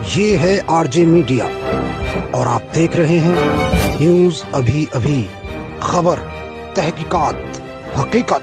ये है RJ media और आप देख रहे हैं न्यूज अभी अभी, खबर, तहकीकात, हकीकत।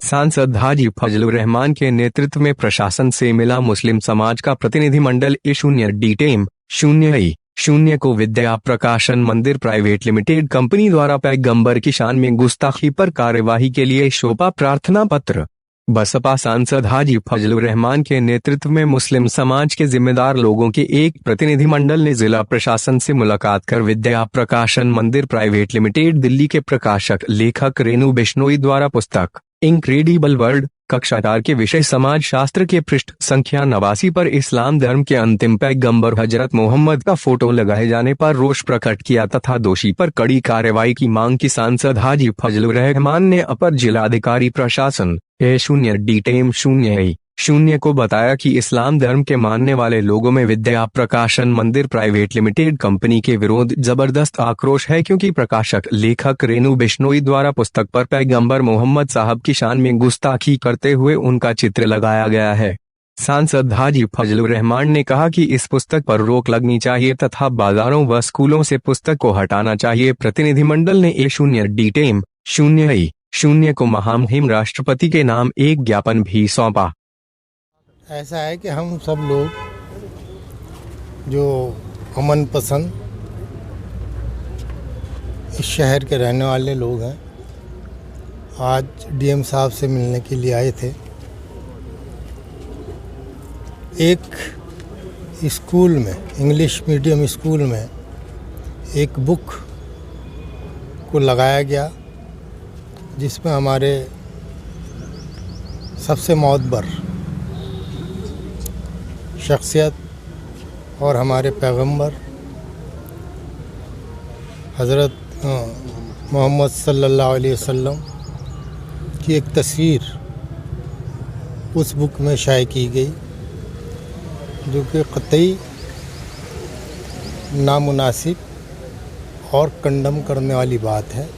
सांसद हाजी फजलुर रहमान के नेतृत्व में प्रशासन से मिला मुस्लिम समाज का प्रतिनिधिमंडल। A0D-0 को विद्या प्रकाशन मंदिर प्राइवेट लिमिटेड कंपनी द्वारा पैगंबर की शान में गुस्ताखी पर कार्यवाही के लिए शोभा प्रार्थना पत्र। बसपा सांसद हाजी फजलुर रहमान के नेतृत्व में मुस्लिम समाज के जिम्मेदार लोगों के एक प्रतिनिधिमंडल ने जिला प्रशासन से मुलाकात कर विद्या प्रकाशन मंदिर प्राइवेट लिमिटेड दिल्ली के प्रकाशक लेखक रेणु बिश्नोई द्वारा पुस्तक इनक्रेडिबल वर्ल्ड कक्षा 4 के विषय समाज शास्त्र के पृष्ठ संख्या 89 पर इस्लाम धर्म के अंतिम पैगंबर हजरत मोहम्मद का फोटो लगाए जाने पर रोष प्रकट किया तथा दोषी पर कड़ी कार्रवाई की मांग की। सांसद हाजी फजलुर रहमान ने अपर जिलाधिकारी प्रशासन A0D-0 को बताया कि इस्लाम धर्म के मानने वाले लोगों में विद्या प्रकाशन मंदिर प्राइवेट लिमिटेड कंपनी के विरोध जबरदस्त आक्रोश है, क्योंकि प्रकाशक लेखक रेणु बिश्नोई द्वारा पुस्तक पर पैगंबर मोहम्मद साहब की शान में गुस्ताखी करते हुए उनका चित्र लगाया गया है। सांसद हाजी फजलुर रहमान ने कहा कि इस पुस्तक पर रोक लगनी चाहिए तथा बाजारों व स्कूलों से पुस्तक को हटाना चाहिए। प्रतिनिधिमंडल ने A0D-0 को महामहिम राष्ट्रपति के नाम एक ज्ञापन भी सौंपा। ऐसा है कि हम सब लोग जो अमन पसंद इस शहर के रहने वाले लोग हैं, आज डीएम साहब से मिलने के लिए आए थे। एक स्कूल में, इंग्लिश मीडियम स्कूल में एक बुक को लगाया गया जिसमें हमारे सबसे मोअत्बर शख्सियत और हमारे पैगंबर हज़रत मोहम्मद सल्लल्लाहु अलैहि वसल्लम की एक तस्वीर उस बुक में शाये की गई, जो कि क़तई नामुनासिब और कंडम करने वाली बात है।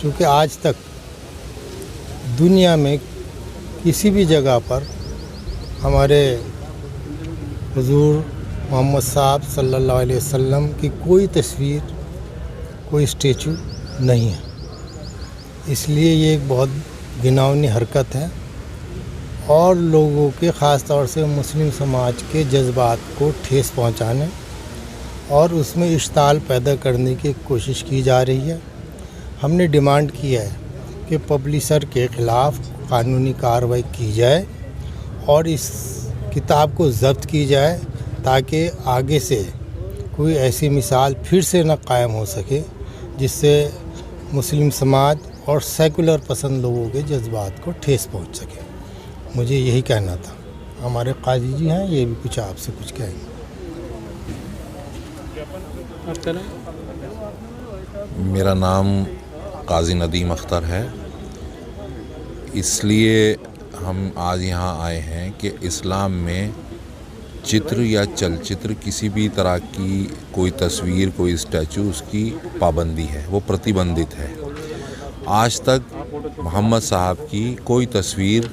क्योंकि आज तक दुनिया में किसी भी जगह पर हमारे हुज़ूर मोहम्मद साहब सल्लल्लाहु अलैहि वसल्लम की कोई तस्वीर, कोई स्टेचू नहीं है। इसलिए ये एक बहुत घिनौनी हरकत है और लोगों के ख़ास तौर से मुस्लिम समाज के जज्बात को ठेस पहुंचाने और उसमें इश्ताल पैदा करने की कोशिश की जा रही है। हमने डिमांड की है कि पब्लिशर के ख़िलाफ़ कानूनी कार्रवाई की जाए और इस किताब को ज़ब्त की जाए, ताकि आगे से कोई ऐसी मिसाल फिर से न कायम हो सके जिससे मुस्लिम समाज और सेकुलर पसंद लोगों के जज्बात को ठेस पहुंच सके। मुझे यही कहना था। हमारे काजी जी हैं, ये भी कुछ आपसे कुछ कहेंगे। मेरा नाम काजी नदीम अख्तर है। इसलिए हम आज यहाँ आए हैं कि इस्लाम में चित्र या चलचित्र, किसी भी तरह की कोई तस्वीर, कोई स्टैचू, उसकी पाबंदी है, वो प्रतिबंधित है। आज तक मोहम्मद साहब की कोई तस्वीर,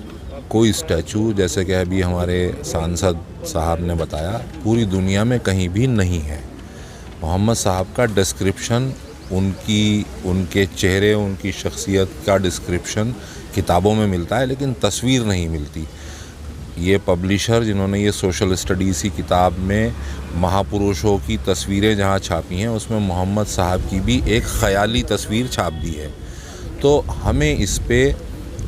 कोई स्टैचू, जैसे कि अभी हमारे सांसद साहब ने बताया, पूरी दुनिया में कहीं भी नहीं है। मोहम्मद साहब का डिस्क्रिप्शन, उनके चेहरे, उनकी शख्सियत का डिस्क्रिप्शन किताबों में मिलता है, लेकिन तस्वीर नहीं मिलती। ये पब्लिशर जिन्होंने ये सोशल स्टडीज़ की किताब में महापुरुषों की तस्वीरें जहाँ छापी हैं, उसमें मोहम्मद साहब की भी एक ख़याली तस्वीर छाप दी है। तो हमें इस पे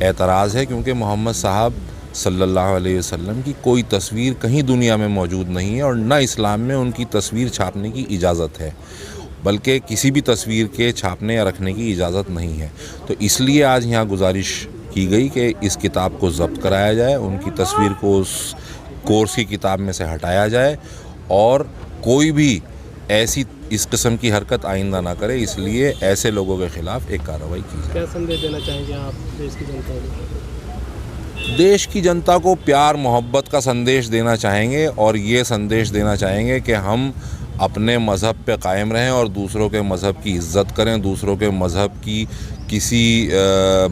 एतराज़ है, क्योंकि मोहम्मद साहब सल्लल्लाहु अलैहि वसल्लम की कोई तस्वीर कहीं दुनिया में मौजूद नहीं है और न इस्लाम में उनकी तस्वीर छापने की इजाज़त है, बल्कि किसी भी तस्वीर के छापने या रखने की इजाज़त नहीं है। तो इसलिए आज यहाँ गुजारिश की गई कि इस किताब को ज़ब्त कराया जाए, उनकी तस्वीर को उस कोर्स की किताब में से हटाया जाए और कोई भी ऐसी इस किस्म की हरकत आइंदा ना करे। इसलिए ऐसे लोगों के ख़िलाफ़ एक कार्रवाई की जाए। क्या संदेश देना चाहेंगे आप देश की जनता को? देश की जनता को प्यार मोहब्बत का संदेश देना चाहेंगे और ये संदेश देना चाहेंगे कि हम अपने मज़हब पे कायम रहें और दूसरों के मज़हब की इज़्ज़त करें, दूसरों के मज़हब की किसी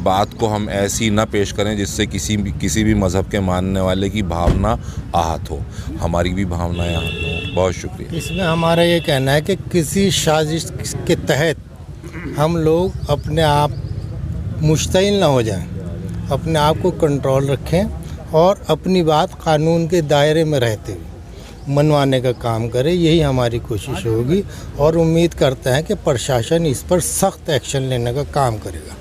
बात को हम ऐसी ना पेश करें जिससे किसी भी मज़हब के मानने वाले की भावना आहत हो, हमारी भी भावनाएं आहत हो। बहुत शुक्रिया। इसमें हमारा ये कहना है कि किसी साजिश के तहत हम लोग अपने आप मुश्तिल ना हो जाएं, अपने आप को कंट्रोल रखें और अपनी बात कानून के दायरे में रहते हुए मनवाने का काम करें। यही हमारी कोशिश होगी और उम्मीद करते हैं कि प्रशासन इस पर सख्त एक्शन लेने का काम करेगा।